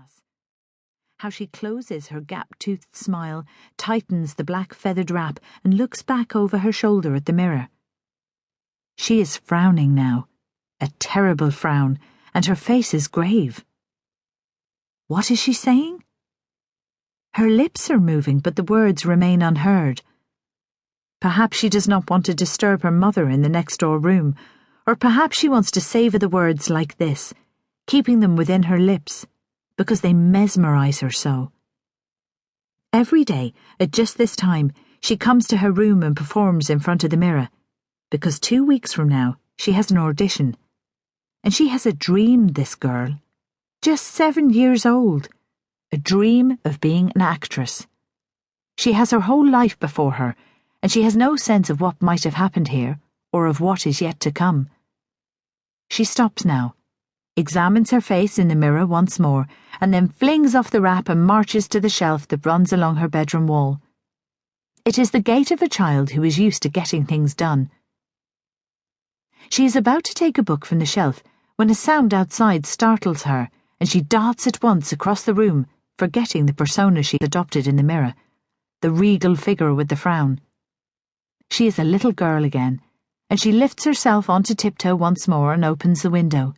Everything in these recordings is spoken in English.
glass. How she closes her gap-toothed smile, tightens the black feathered wrap, and looks back over her shoulder at the mirror. She is frowning now, a terrible frown, and her face is grave. What is she saying? Her lips are moving, but the words remain unheard. Perhaps she does not want to disturb her mother in the next-door room, or perhaps she wants to savour the words like this, keeping them within her lips, because they mesmerise her so. Every day, at just this time, she comes to her room and performs in front of the mirror, because 2 weeks from now, she has an audition. And she has a dream, this girl, just 7 years old, a dream of being an actress. She has her whole life before her, and she has no sense of what might have happened here, or of what is yet to come. She stops now, examines her face in the mirror once more, and then flings off the wrap and marches to the shelf that runs along her bedroom wall. It is the gait of a child who is used to getting things done. She is about to take a book from the shelf when a sound outside startles her, and she darts at once across the room, forgetting the persona she adopted in the mirror, the regal figure with the frown. She is a little girl again, and she lifts herself onto tiptoe once more and opens the window.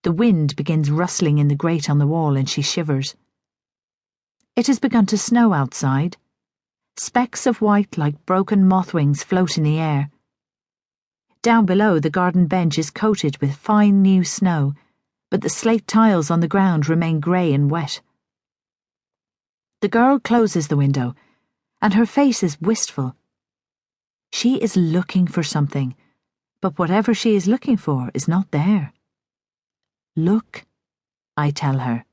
The wind begins rustling in the grate on the wall, and she shivers. It has begun to snow outside. Specks of white like broken moth wings float in the air. Down below, the garden bench is coated with fine new snow, but the slate tiles on the ground remain grey and wet. The girl closes the window, and her face is wistful. She is looking for something, but whatever she is looking for is not there. Look, I tell her.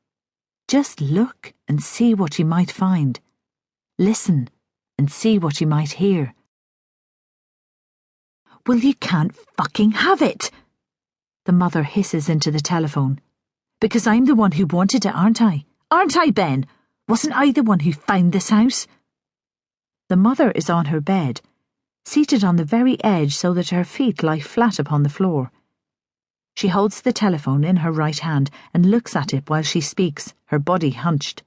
Just look and see what you might find. Listen and see what you might hear. Well, you can't fucking have it! The mother hisses into the telephone. Because I'm the one who wanted it, aren't I? Aren't I, Ben? Wasn't I the one who found this house? The mother is on her bed, seated on the very edge so that her feet lie flat upon the floor. She holds the telephone in her right hand and looks at it while she speaks, her body hunched.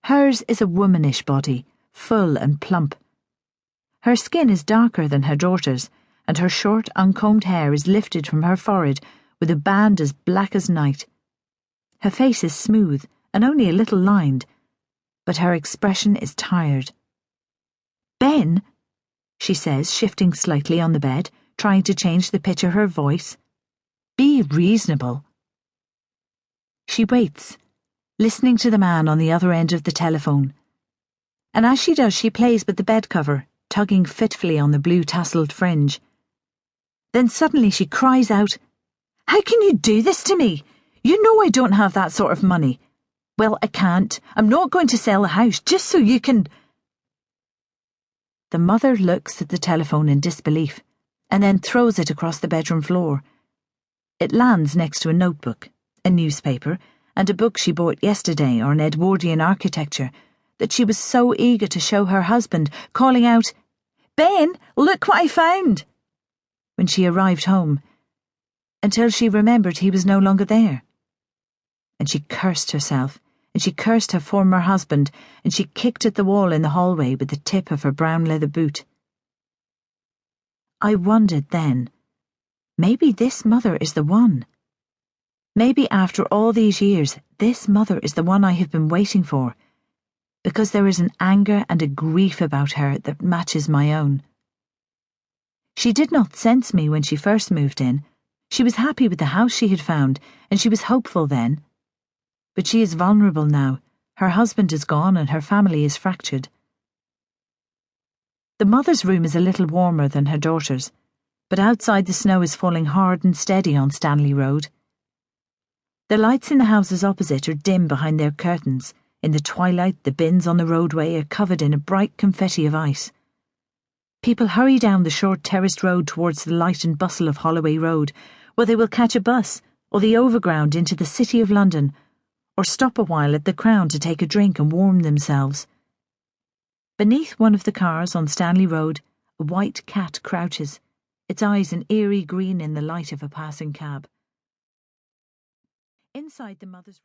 Hers is a womanish body, full and plump. Her skin is darker than her daughter's, and her short, uncombed hair is lifted from her forehead with a band as black as night. Her face is smooth and only a little lined, but her expression is tired. Ben, she says, shifting slightly on the bed, trying to change the pitch of her voice. Be reasonable. She waits, listening to the man on the other end of the telephone. And as she does, she plays with the bed cover, tugging fitfully on the blue tasselled fringe. Then suddenly she cries out, "How can you do this to me? You know I don't have that sort of money." "Well, I can't. I'm not going to sell the house just so you can..." The mother looks at the telephone in disbelief, and then throws it across the bedroom floor. It lands next to a notebook, a newspaper, and a book she bought yesterday on Edwardian architecture that she was so eager to show her husband, calling out, "Ben, look what I found!" when she arrived home, until she remembered he was no longer there. And she cursed herself, and she cursed her former husband, and she kicked at the wall in the hallway with the tip of her brown leather boot. I wondered then, maybe this mother is the one. Maybe after all these years, this mother is the one I have been waiting for, because there is an anger and a grief about her that matches my own. She did not sense me when she first moved in. She was happy with the house she had found, and she was hopeful then. But she is vulnerable now. Her husband is gone and her family is fractured. The mother's room is a little warmer than her daughter's, but outside the snow is falling hard and steady on Stanley Road. The lights in the houses opposite are dim behind their curtains. In the twilight, the bins on the roadway are covered in a bright confetti of ice. People hurry down the short terraced road towards the light and bustle of Holloway Road, where they will catch a bus or the overground into the City of London, or stop a while at the Crown to take a drink and warm themselves. Beneath one of the cars on Stanley Road, a white cat crouches, its eyes an eerie green in the light of a passing cab. Inside the mother's